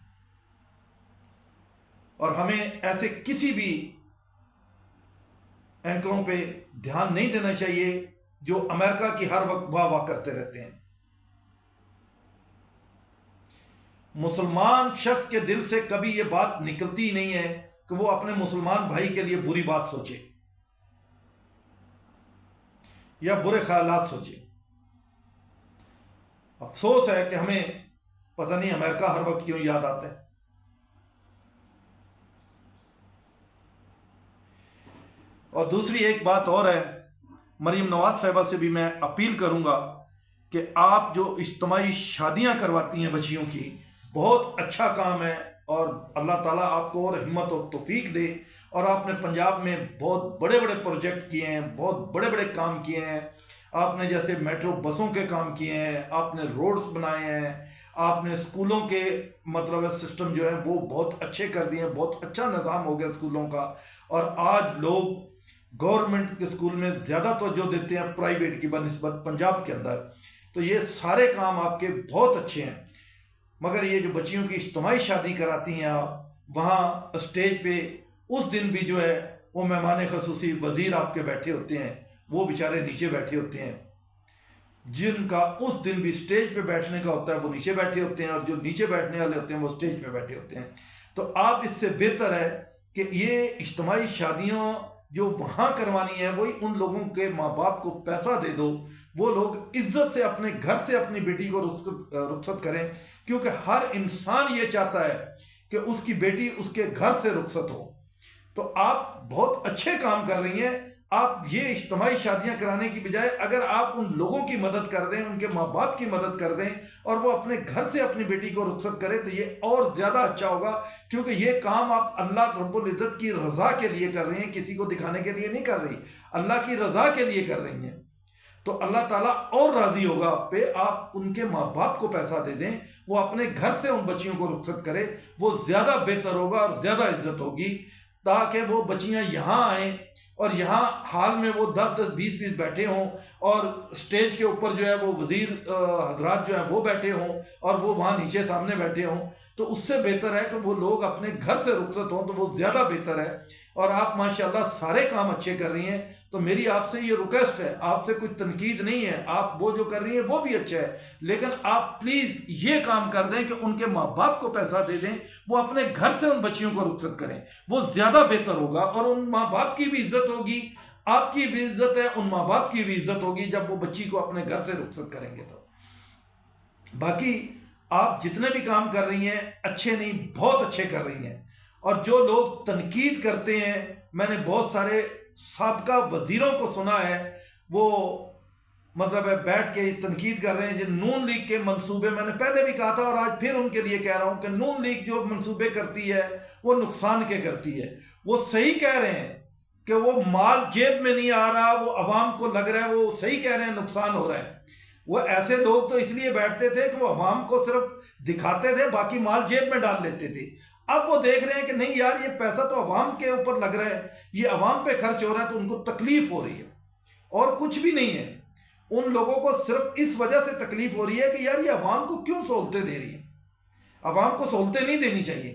اور ہمیں ایسے کسی بھی اینکروں پہ دھیان نہیں دینا چاہیے جو امریکہ کی ہر وقت واہ واہ کرتے رہتے ہیں۔ مسلمان شخص کے دل سے کبھی یہ بات نکلتی ہی نہیں ہے کہ وہ اپنے مسلمان بھائی کے لیے بری بات سوچے یا برے خیالات سوچے۔ افسوس ہے کہ ہمیں پتہ نہیں امریکہ ہر وقت کیوں یاد آتا ہے۔ اور دوسری ایک بات اور ہے، مریم نواز صاحبہ سے بھی میں اپیل کروں گا کہ آپ جو اجتماعی شادیاں کرواتی ہیں بچیوں کی، بہت اچھا کام ہے، اور اللہ تعالیٰ آپ کو اور ہمت اور توفیق دے۔ اور آپ نے پنجاب میں بہت بڑے بڑے پروجیکٹ کیے ہیں، بہت بڑے بڑے کام کیے ہیں۔ آپ نے جیسے میٹرو بسوں کے کام کیے ہیں، آپ نے روڈز بنائے ہیں، آپ نے اسکولوں کے مطلب سسٹم جو ہے وہ بہت اچھے کر دیے ہیں، بہت اچھا نظام ہو گیا اسکولوں کا، اور آج لوگ گورنمنٹ کے اسکول میں زیادہ توجہ دیتے ہیں پرائیویٹ کی بنسبت پنجاب کے اندر۔ تو یہ سارے کام آپ کے بہت اچھے ہیں، مگر یہ جو بچیوں کی اجتماعی شادی کراتی ہیں آپ، وہاں اسٹیج پہ اس دن بھی جو ہے وہ مہمان خصوصی وزیر آپ کے بیٹھے ہوتے ہیں، وہ بیچارے نیچے بیٹھے ہوتے ہیں، جن کا اس دن بھی اسٹیج پہ بیٹھنے کا ہوتا ہے وہ نیچے بیٹھے ہوتے ہیں، اور جو نیچے بیٹھنے والے ہوتے ہیں وہ اسٹیج پہ بیٹھے ہوتے ہیں۔ تو آپ اس سے بہتر ہے کہ یہ اجتماعی شادیاں جو وہاں کروانی ہے وہی ان لوگوں کے ماں باپ کو پیسہ دے دو، وہ لوگ عزت سے اپنے گھر سے اپنی بیٹی کو رخصت کریں، کیونکہ ہر انسان یہ چاہتا ہے کہ اس کی بیٹی اس کے گھر سے رخصت ہو۔ تو آپ بہت اچھے کام کر رہی ہیں۔ آپ یہ اجتماعی شادیاں کرانے کی بجائے اگر آپ ان لوگوں کی مدد کر دیں، ان کے ماں باپ کی مدد کر دیں اور وہ اپنے گھر سے اپنی بیٹی کو رخصت کرے تو یہ اور زیادہ اچھا ہوگا، کیونکہ یہ کام آپ اللہ رب العزت کی رضا کے لیے کر رہی ہیں، کسی کو دکھانے کے لیے نہیں کر رہی، اللہ کی رضا کے لیے کر رہی ہیں۔ تو اللہ تعالیٰ اور راضی ہوگا آپ پہ۔ آپ ان کے ماں باپ کو پیسہ دے دیں، وہ اپنے گھر سے ان بچیوں کو رخصت کرے، وہ زیادہ بہتر ہوگا اور زیادہ عزت ہوگی، تاکہ وہ بچیاں یہاں آئیں اور یہاں حال میں وہ 10 20 بیٹھے ہوں، اور سٹیج کے اوپر جو ہے وہ وزیر حضرات جو ہیں وہ بیٹھے ہوں اور وہ وہاں نیچے سامنے بیٹھے ہوں۔ تو اس سے بہتر ہے کہ وہ لوگ اپنے گھر سے رخصت ہوں، تو وہ زیادہ بہتر ہے۔ اور آپ ماشاءاللہ سارے کام اچھے کر رہی ہیں، تو میری آپ سے یہ ریکویسٹ ہے، آپ سے کوئی تنقید نہیں ہے، آپ وہ جو کر رہی ہیں وہ بھی اچھا ہے، لیکن آپ پلیز یہ کام کر دیں کہ ان کے ماں باپ کو پیسہ دے دیں، وہ اپنے گھر سے ان بچیوں کو رخصت کریں، وہ زیادہ بہتر ہوگا، اور ان ماں باپ کی بھی عزت ہوگی، آپ کی بھی عزت ہے، ان ماں باپ کی بھی عزت ہوگی جب وہ بچی کو اپنے گھر سے رخصت کریں گے۔ تو باقی آپ جتنے بھی کام کر رہی ہیں اچھے نہیں، بہت اچھے کر رہی ہیں۔ اور جو لوگ تنقید کرتے ہیں، میں نے بہت سارے سابقہ وزیروں کو سنا ہے، وہ مطلب ہے بیٹھ کے تنقید کر رہے ہیں جو نون لیگ کے منصوبے، میں نے پہلے بھی کہا تھا اور آج پھر ان کے لیے کہہ رہا ہوں کہ نون لیگ جو منصوبے کرتی ہے وہ نقصان کے کرتی ہے۔ وہ صحیح کہہ رہے ہیں کہ وہ مال جیب میں نہیں آ رہا، وہ عوام کو لگ رہا ہے، وہ صحیح کہہ رہے ہیں نقصان ہو رہا ہے۔ وہ ایسے لوگ تو اس لیے بیٹھتے تھے کہ وہ عوام کو صرف دکھاتے تھے، باقی مال جیب میں ڈال لیتے تھے۔ اب وہ دیکھ رہے ہیں کہ نہیں یار، یہ پیسہ تو عوام کے اوپر لگ رہا ہے، یہ عوام پہ خرچ ہو رہا ہے، تو ان کو تکلیف ہو رہی ہے اور کچھ بھی نہیں ہے۔ ان لوگوں کو صرف اس وجہ سے تکلیف ہو رہی ہے کہ یار یہ عوام کو کیوں سہولتیں دے رہی ہے، عوام کو سہولتیں نہیں دینی چاہیے۔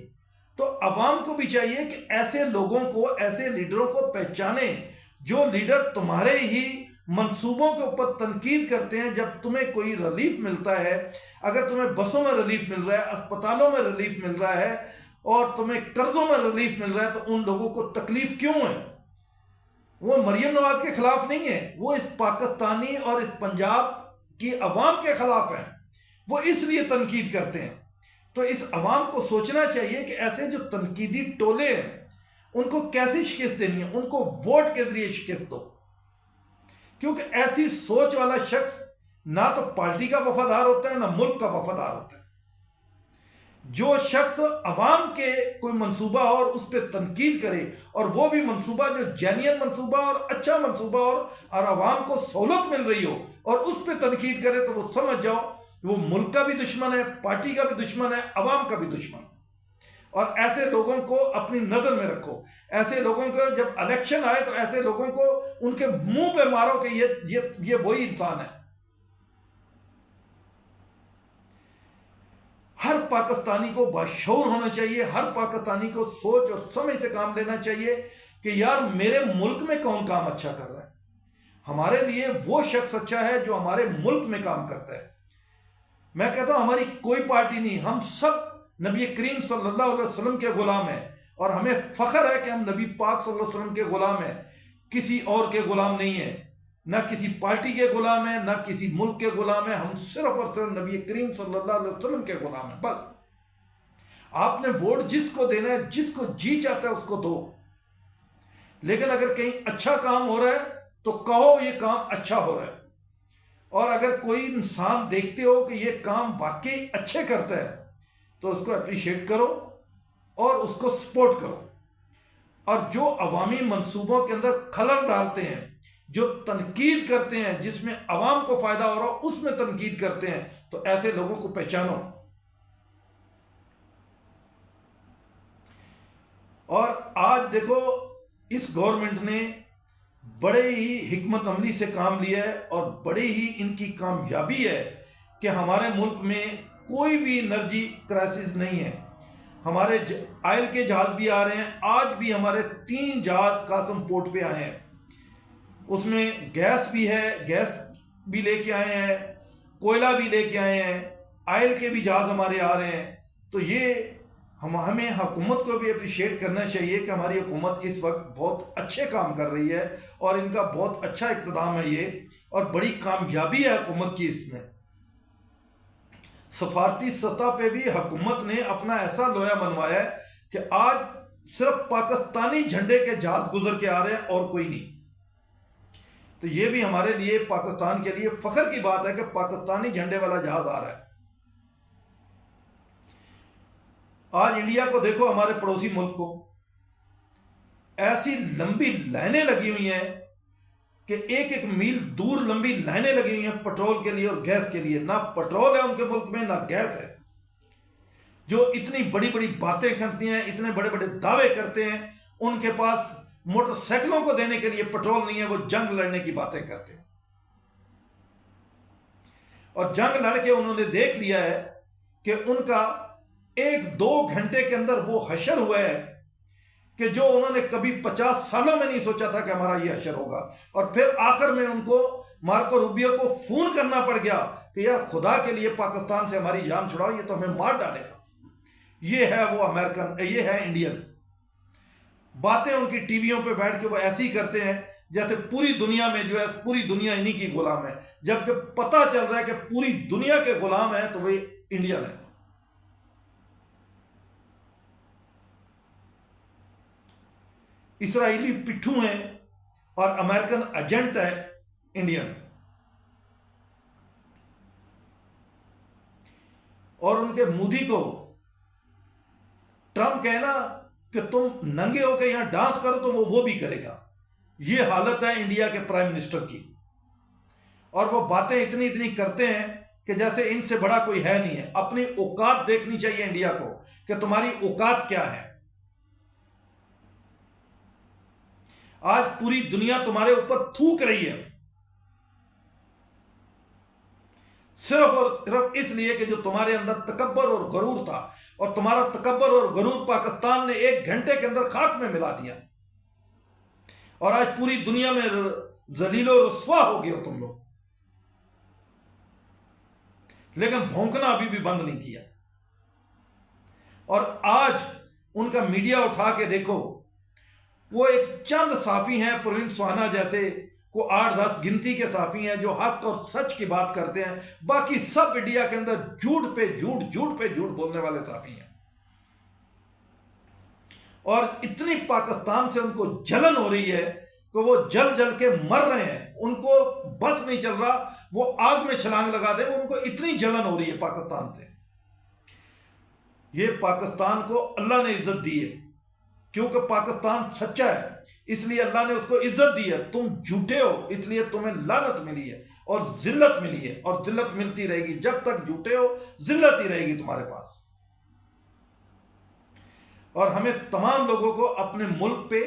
تو عوام کو بھی چاہیے کہ ایسے لوگوں کو، ایسے لیڈروں کو پہچانیں جو لیڈر تمہارے ہی منصوبوں کے اوپر تنقید کرتے ہیں۔ جب تمہیں کوئی ریلیف ملتا ہے، اگر تمہیں بسوں میں ریلیف مل رہا ہے، اسپتالوں میں ریلیف مل رہا ہے اور تمہیں قرضوں میں ریلیف مل رہا ہے، تو ان لوگوں کو تکلیف کیوں ہے؟ وہ مریم نواز کے خلاف نہیں ہے، وہ اس پاکستانی اور اس پنجاب کی عوام کے خلاف ہیں، وہ اس لیے تنقید کرتے ہیں۔ تو اس عوام کو سوچنا چاہیے کہ ایسے جو تنقیدی ٹولے ہیں ان کو کیسی شکست دینی ہے، ان کو ووٹ کے ذریعے شکست دو، کیونکہ ایسی سوچ والا شخص نہ تو پارٹی کا وفادار ہوتا ہے نہ ملک کا وفادار ہوتا ہے۔ جو شخص عوام کے کوئی منصوبہ اور اس پہ تنقید کرے، اور وہ بھی منصوبہ جو جینین منصوبہ اور اچھا منصوبہ اور عوام کو سہولت مل رہی ہو، اور اس پہ تنقید کرے، تو وہ سمجھ جاؤ وہ ملک کا بھی دشمن ہے، پارٹی کا بھی دشمن ہے، عوام کا بھی دشمن ہے۔ اور ایسے لوگوں کو اپنی نظر میں رکھو۔ ایسے لوگوں کو جب الیکشن آئے تو ایسے لوگوں کو ان کے منہ پہ مارو کہ یہ وہی انسان ہے۔ ہر پاکستانی کو باشعور ہونا چاہیے، ہر پاکستانی کو سوچ اور سمجھ سے کام لینا چاہیے کہ یار میرے ملک میں کون کام اچھا کر رہا ہے۔ ہمارے لیے وہ شخص اچھا ہے جو ہمارے ملک میں کام کرتا ہے۔ میں کہتا ہوں ہماری کوئی پارٹی نہیں، ہم سب نبی کریم صلی اللہ علیہ وسلم کے غلام ہیں، اور ہمیں فخر ہے کہ ہم نبی پاک صلی اللہ علیہ وسلم کے غلام ہیں، کسی اور کے غلام نہیں ہیں، نہ کسی پارٹی کے غلام ہیں، نہ کسی ملک کے غلام ہیں، ہم صرف اور صرف نبی کریم صلی اللہ علیہ وسلم کے غلام ہیں۔ بس آپ نے ووٹ جس کو دینا ہے، جس کو جی چاہتا ہے اس کو دو، لیکن اگر کہیں اچھا کام ہو رہا ہے تو کہو یہ کام اچھا ہو رہا ہے، اور اگر کوئی انسان دیکھتے ہو کہ یہ کام واقعی اچھے کرتا ہے تو اس کو اپریشیٹ کرو اور اس کو سپورٹ کرو۔ اور جو عوامی منصوبوں کے اندر خلل ڈالتے ہیں، جو تنقید کرتے ہیں جس میں عوام کو فائدہ ہو رہا ہو اس میں تنقید کرتے ہیں، تو ایسے لوگوں کو پہچانو۔ اور آج دیکھو اس گورنمنٹ نے بڑے ہی حکمت عملی سے کام لیا ہے، اور بڑی ہی ان کی کامیابی ہے کہ ہمارے ملک میں کوئی بھی انرجی کرائسس نہیں ہے۔ ہمارے آئل کے جہاز بھی آ رہے ہیں، آج بھی ہمارے 3 جہاز قاسم پورٹ پہ آئے ہیں، اس میں گیس بھی ہے، گیس بھی لے کے آئے ہیں، کوئلہ بھی لے کے آئے ہیں، آئل کے بھی جہاز ہمارے آ رہے ہیں۔ تو یہ ہمیں حکومت کو بھی اپریشیٹ کرنا چاہیے کہ ہماری حکومت اس وقت بہت اچھے کام کر رہی ہے اور ان کا بہت اچھا اقتدام ہے یہ، اور بڑی کامیابی ہے حکومت کی اس میں۔ سفارتی سطح پہ بھی حکومت نے اپنا ایسا لوہا منوایا ہے کہ آج صرف پاکستانی جھنڈے کے جہاز گزر کے آ رہے ہیں اور کوئی نہیں۔ تو یہ بھی ہمارے لیے، پاکستان کے لیے فخر کی بات ہے کہ پاکستانی جھنڈے والا جہاز آ رہا ہے۔ آج انڈیا کو دیکھو، ہمارے پڑوسی ملک کو، ایسی لمبی لائنیں لگی ہوئی ہیں کہ ایک ایک میل دور لمبی لائنیں لگی ہوئی ہیں پیٹرول کے لیے اور گیس کے لیے۔ نہ پیٹرول ہے ان کے ملک میں، نہ گیس ہے۔ جو اتنی بڑی بڑی باتیں کرتی ہیں، اتنے بڑے بڑے دعوے کرتے ہیں، ان کے پاس موٹر سائیکلوں کو دینے کے لیے پیٹرول نہیں ہے، وہ جنگ لڑنے کی باتیں کرتے ہیں۔ اور جنگ لڑ کے انہوں نے دیکھ لیا ہے کہ ان کا 1-2 گھنٹے کے اندر وہ حشر ہوا ہے کہ جو انہوں نے کبھی 50 سالوں میں نہیں سوچا تھا کہ ہمارا یہ حشر ہوگا۔ اور پھر آخر میں ان کو، مارکو روبیو کو فون کرنا پڑ گیا کہ یار خدا کے لیے پاکستان سے ہماری جان چھڑاؤ، یہ تو ہمیں مار ڈالے گا۔ یہ ہے وہ امریکن، یہ ہے انڈین۔ باتیں ان کی ٹی ویوں پہ بیٹھ کے وہ ایسی کرتے ہیں جیسے پوری دنیا میں جو ہے، پوری دنیا انہی کی غلام ہے، جبکہ پتہ چل رہا ہے کہ پوری دنیا کے غلام ہیں تو وہ انڈین ہے۔ اسرائیلی پٹھو ہیں اور امریکن ایجنٹ ہے انڈین۔ اور ان کے مودی کو ٹرمپ کہنا کہ تم ننگے ہو کے یہاں ڈانس کرو تو وہ بھی کرے گا۔ یہ حالت ہے انڈیا کے پرائم منسٹر کی، اور وہ باتیں اتنی کرتے ہیں کہ جیسے ان سے بڑا کوئی ہے نہیں ہے۔ اپنی اوقات دیکھنی چاہیے انڈیا کو کہ تمہاری اوقات کیا ہے۔ آج پوری دنیا تمہارے اوپر تھوک رہی ہے، صرف اور صرف اس لیے کہ جو تمہارے اندر تکبر اور غرور تھا، اور تمہارا تکبر اور غرور پاکستان نے 1 گھنٹے کے اندر خاک میں ملا دیا، اور آج پوری دنیا میں ذلیل و رسوا ہو گئے ہو تم لوگ۔ لیکن بھونکنا ابھی بھی بند نہیں کیا۔ اور آج ان کا میڈیا اٹھا کے دیکھو، وہ ایک چند صحافی ہیں، پروین سہانا جیسے کو 8-10 گنتی کے صحافی ہیں جو حق اور سچ کی بات کرتے ہیں، باقی سب انڈیا کے اندر جھوٹ پہ جھوٹ بولنے والے صحافی ہیں۔ اور اتنی پاکستان سے ان کو جلن ہو رہی ہے کہ وہ جل کے مر رہے ہیں، ان کو بس نہیں چل رہا، وہ آگ میں چھلانگ لگا دیں، ان کو اتنی جلن ہو رہی ہے پاکستان سے۔ یہ پاکستان کو اللہ نے عزت دی ہے، کیونکہ پاکستان سچا ہے، اس لیے اللہ نے اس کو عزت دی ہے۔ تم جھوٹے ہو، اس لیے تمہیں لعنت ملی ہے اور ذلت ملی ہے، اور ذلت ملتی رہے گی۔ جب تک جھوٹے ہو ذلت ہی رہے گی تمہارے پاس۔ اور ہمیں تمام لوگوں کو اپنے ملک پہ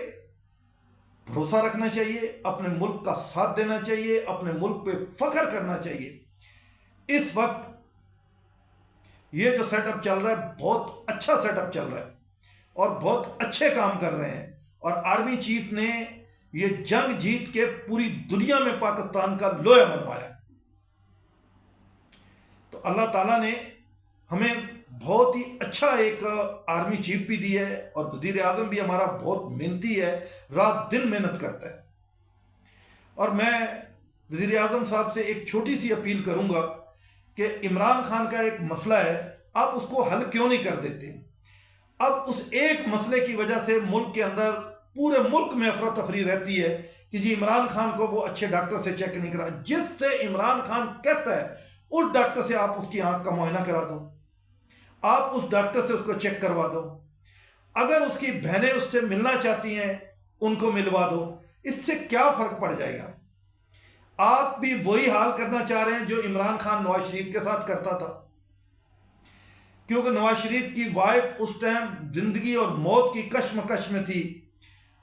بھروسہ رکھنا چاہیے، اپنے ملک کا ساتھ دینا چاہیے، اپنے ملک پہ فخر کرنا چاہیے۔ اس وقت یہ جو سیٹ اپ چل رہا ہے بہت اچھا سیٹ اپ چل رہا ہے، اور بہت اچھے کام کر رہے ہیں، اور آرمی چیف نے یہ جنگ جیت کے پوری دنیا میں پاکستان کا لوہا منوایا۔ تو اللہ تعالیٰ نے ہمیں بہت ہی اچھا ایک آرمی چیف بھی دی ہے، اور وزیر اعظم بھی ہمارا بہت محنتی ہے، رات دن محنت کرتا ہے۔ اور میں وزیر اعظم صاحب سے ایک چھوٹی سی اپیل کروں گا کہ عمران خان کا ایک مسئلہ ہے، آپ اس کو حل کیوں نہیں کر دیتے؟ اب اس ایک مسئلے کی وجہ سے ملک کے اندر، پورے ملک میں افراتفری رہتی ہے کہ جی عمران خان کو وہ اچھے ڈاکٹر سے چیک نہیں کرا۔ جس سے عمران خان کہتا ہے اس ڈاکٹر سے آپ اس کی آنکھ کا معائنہ کرا دو، آپ اس ڈاکٹر سے اس کو چیک کروا دو، اگر اس کی بہنیں اس سے ملنا چاہتی ہیں ان کو ملوا دو۔ اس سے کیا فرق پڑ جائے گا؟ آپ بھی وہی حال کرنا چاہ رہے ہیں جو عمران خان نواز شریف کے ساتھ کرتا تھا، کیونکہ نواز شریف کی وائف اس ٹائم زندگی اور موت کی کشمکش میں تھی،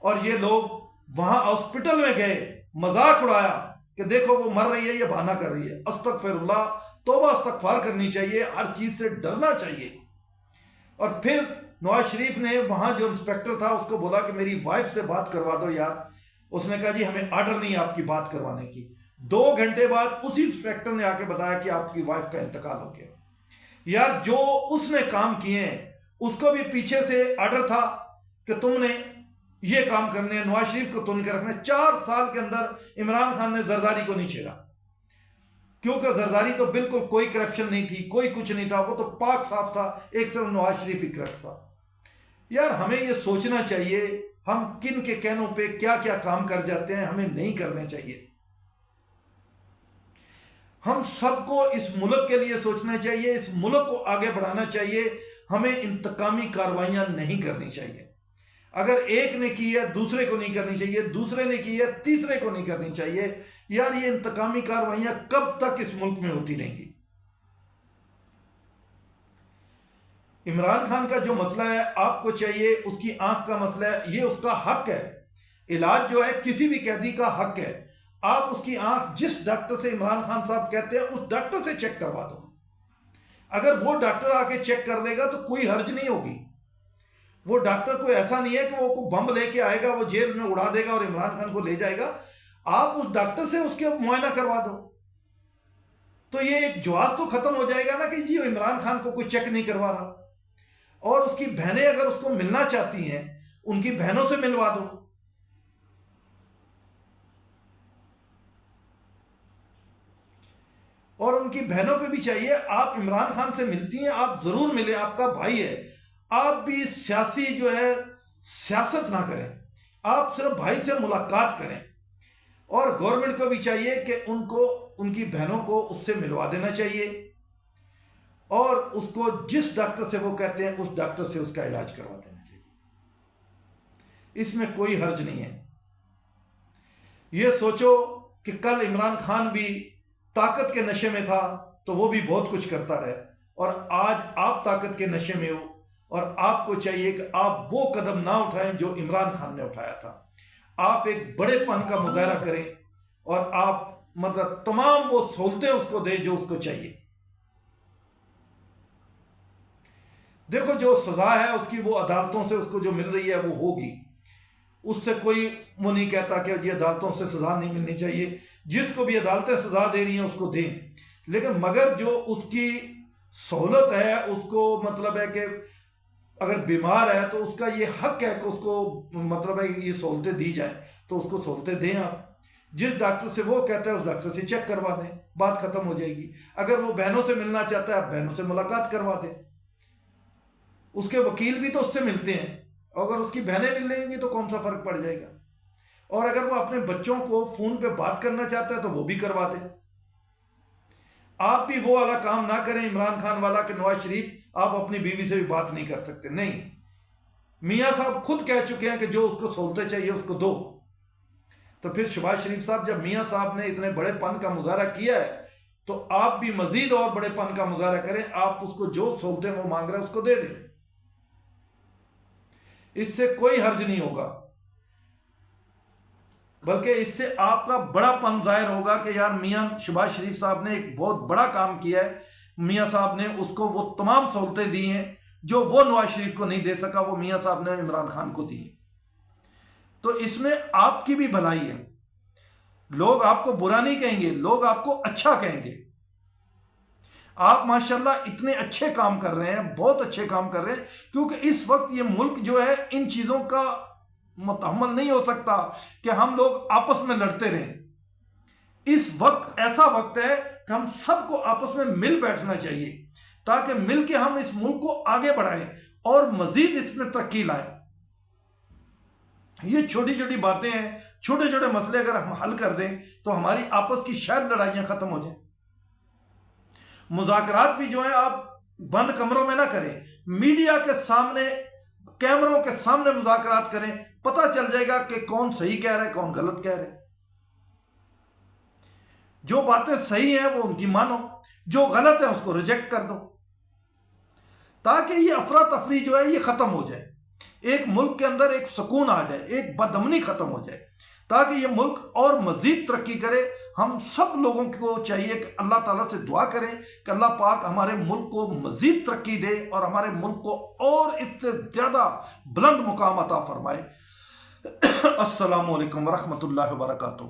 اور یہ لوگ وہاں ہاسپٹل میں گئے، مذاق اڑایا کہ دیکھو وہ مر رہی ہے، یہ بہانہ کر رہی ہے۔ استغفر اللہ، توبہ استغفار کرنی چاہیے، ہر چیز سے ڈرنا چاہیے۔ اور پھر نواز شریف نے وہاں جو انسپیکٹر تھا اس کو بولا کہ میری وائف سے بات کروا دو یار۔ اس نے کہا جی ہمیں آرڈر نہیں آپ کی بات کروانے کی۔ 2 گھنٹے بعد اسی انسپیکٹر نے آ کے بتایا کہ آپ کی وائف کا انتقال ہو گیا۔ یار جو اس نے کام کیے ہیں اس کو بھی پیچھے سے آرڈر تھا کہ تم نے یہ کام کرنے ہیں، نواز شریف کو تن کے رکھنا ہے۔ 4 سال کے اندر عمران خان نے زرداری کو نہیں چھیڑا، کیونکہ زرداری تو بالکل کوئی کرپشن نہیں تھی، کوئی کچھ نہیں تھا، وہ تو پاک صاف تھا، ایک صرف نواز شریف ہی کرپٹ تھا۔ یار ہمیں یہ سوچنا چاہیے ہم کن کے کہنوں پہ کیا کیا کام کر جاتے ہیں، ہمیں نہیں کرنے چاہیے۔ ہم سب کو اس ملک کے لیے سوچنا چاہیے، اس ملک کو آگے بڑھانا چاہیے، ہمیں انتقامی کارروائیاں نہیں کرنی چاہیے۔ اگر ایک نے کی ہے دوسرے کو نہیں کرنی چاہیے، دوسرے نے کی ہے تیسرے کو نہیں کرنی چاہیے۔ یار یہ انتقامی کارروائیاں کب تک اس ملک میں ہوتی رہیں گی؟ عمران خان کا جو مسئلہ ہے آپ کو چاہیے، اس کی آنکھ کا مسئلہ ہے، یہ اس کا حق ہے۔ علاج جو ہے کسی بھی قیدی کا حق ہے، آپ اس کی آنکھ جس ڈاکٹر سے عمران خان صاحب کہتے ہیں اس ڈاکٹر سے چیک کروا دو۔ اگر وہ ڈاکٹر آ کے چیک کر دے گا تو کوئی حرج نہیں ہوگی۔ وہ ڈاکٹر کوئی ایسا نہیں ہے کہ وہ کوئی بم لے کے آئے گا، وہ جیل میں اڑا دے گا اور عمران خان کو لے جائے گا۔ آپ اس ڈاکٹر سے اس کے معائنہ کروا دو، تو یہ ایک جواز تو ختم ہو جائے گا نا کہ یہ عمران خان کو کوئی چیک نہیں کروا رہا۔ اور اس کی بہنیں اگر اس کو ملنا چاہتی ہیں، ان کی بہنوں سے ملوا دو۔ اور ان کی بہنوں کو بھی چاہیے، آپ عمران خان سے ملتی ہیں، آپ ضرور ملیں، آپ کا بھائی ہے۔ آپ بھی سیاسی جو ہے سیاست نہ کریں، آپ صرف بھائی سے ملاقات کریں۔ اور گورنمنٹ کو بھی چاہیے کہ ان کی بہنوں کو اس سے ملوا دینا چاہیے، اور اس کو جس ڈاکٹر سے وہ کہتے ہیں اس ڈاکٹر سے اس کا علاج کروا دینا چاہیے۔ اس میں کوئی حرج نہیں ہے۔ یہ سوچو کہ کل عمران خان بھی طاقت کے نشے میں تھا تو وہ بھی بہت کچھ کرتا رہے، اور آج آپ طاقت کے نشے میں ہو، اور آپ کو چاہیے کہ آپ وہ قدم نہ اٹھائیں جو عمران خان نے اٹھایا تھا۔ آپ ایک بڑے پن کا مظاہرہ کریں، اور آپ مطلب تمام وہ سہولتیں اس کو دیں جو اس کو چاہیے۔ دیکھو جو سزا ہے اس کی، وہ عدالتوں سے اس کو جو مل رہی ہے وہ ہوگی، اس سے کوئی وہ نہیں کہتا کہ یہ عدالتوں سے سزا نہیں ملنی چاہیے۔ جس کو بھی عدالتیں سزا دے رہی ہیں اس کو دیں، لیکن مگر جو اس کی سہولت ہے، اس کو مطلب ہے کہ اگر بیمار ہے تو اس کا یہ حق ہے کہ اس کو مطلب ہے کہ یہ سہولتیں دی جائیں، تو اس کو سہولتیں دیں۔ آپ جس ڈاکٹر سے وہ کہتا ہے اس ڈاکٹر سے چیک کروا دیں، بات ختم ہو جائے گی۔ اگر وہ بہنوں سے ملنا چاہتا ہے، آپ بہنوں سے ملاقات کروا دیں۔ اس کے وکیل بھی تو اس سے ملتے ہیں، اگر اس کی بہنیں مل لیں گی تو کون سا فرق پڑ جائے گا؟ اور اگر وہ اپنے بچوں کو فون پہ بات کرنا چاہتا ہے تو وہ بھی کروا دے۔ آپ بھی وہ والا کام نہ کریں عمران خان والا کہ نواز شریف آپ اپنی بیوی سے بھی بات نہیں کر سکتے۔ نہیں، میاں صاحب خود کہہ چکے ہیں کہ جو اس کو سہولتیں چاہیے اس کو دو۔ تو پھر شہباز شریف صاحب جب میاں صاحب نے اتنے بڑے پن کا مظاہرہ کیا ہے تو آپ بھی مزید اور بڑے پن کا مظاہرہ کریں، آپ اس کو جو سہولتیں وہ مانگ رہے ہیں اس کو دے دیں۔ اس سے کوئی حرج نہیں ہوگا، بلکہ اس سے آپ کا بڑا پن ظاہر ہوگا کہ یار میاں شہباز شریف صاحب نے ایک بہت بڑا کام کیا ہے۔ میاں صاحب نے اس کو وہ تمام سہولتیں دی ہیں جو وہ نواز شریف کو نہیں دے سکا، وہ میاں صاحب نے عمران خان کو دی۔ تو اس میں آپ کی بھی بھلائی ہے۔ لوگ آپ کو برا نہیں کہیں گے، لوگ آپ کو اچھا کہیں گے۔ آپ ماشاءاللہ اتنے اچھے کام کر رہے ہیں، بہت اچھے کام کر رہے ہیں، کیونکہ اس وقت یہ ملک جو ہے ان چیزوں کا متحمل نہیں ہو سکتا کہ ہم لوگ آپس میں لڑتے رہیں۔ اس وقت ایسا وقت ہے کہ ہم سب کو آپس میں مل بیٹھنا چاہیے، تاکہ مل کے ہم اس ملک کو آگے بڑھائیں اور مزید اس میں ترقی لائیں۔ یہ چھوٹی چھوٹی باتیں ہیں، چھوٹے چھوٹے مسئلے اگر ہم حل کر دیں تو ہماری آپس کی شاید لڑائیاں ختم ہو جائیں۔ مذاکرات بھی جو ہیں آپ بند کمروں میں نہ کریں، میڈیا کے سامنے، کیمروں کے سامنے مذاکرات کریں، پتہ چل جائے گا کہ کون صحیح کہہ رہا ہے کون غلط کہہ رہا ہے۔ جو باتیں صحیح ہیں وہ ان کی مانو، جو غلط ہے اس کو ریجیکٹ کر دو، تاکہ یہ افراتفری جو ہے یہ ختم ہو جائے، ایک ملک کے اندر ایک سکون آ جائے، ایک بدامنی ختم ہو جائے، تاکہ یہ ملک اور مزید ترقی کرے۔ ہم سب لوگوں کو چاہیے کہ اللہ تعالیٰ سے دعا کریں کہ اللہ پاک ہمارے ملک کو مزید ترقی دے اور ہمارے ملک کو اور اس سے زیادہ بلند مقام عطا فرمائے۔ السلام علیکم ورحمۃ اللہ وبرکاتہ۔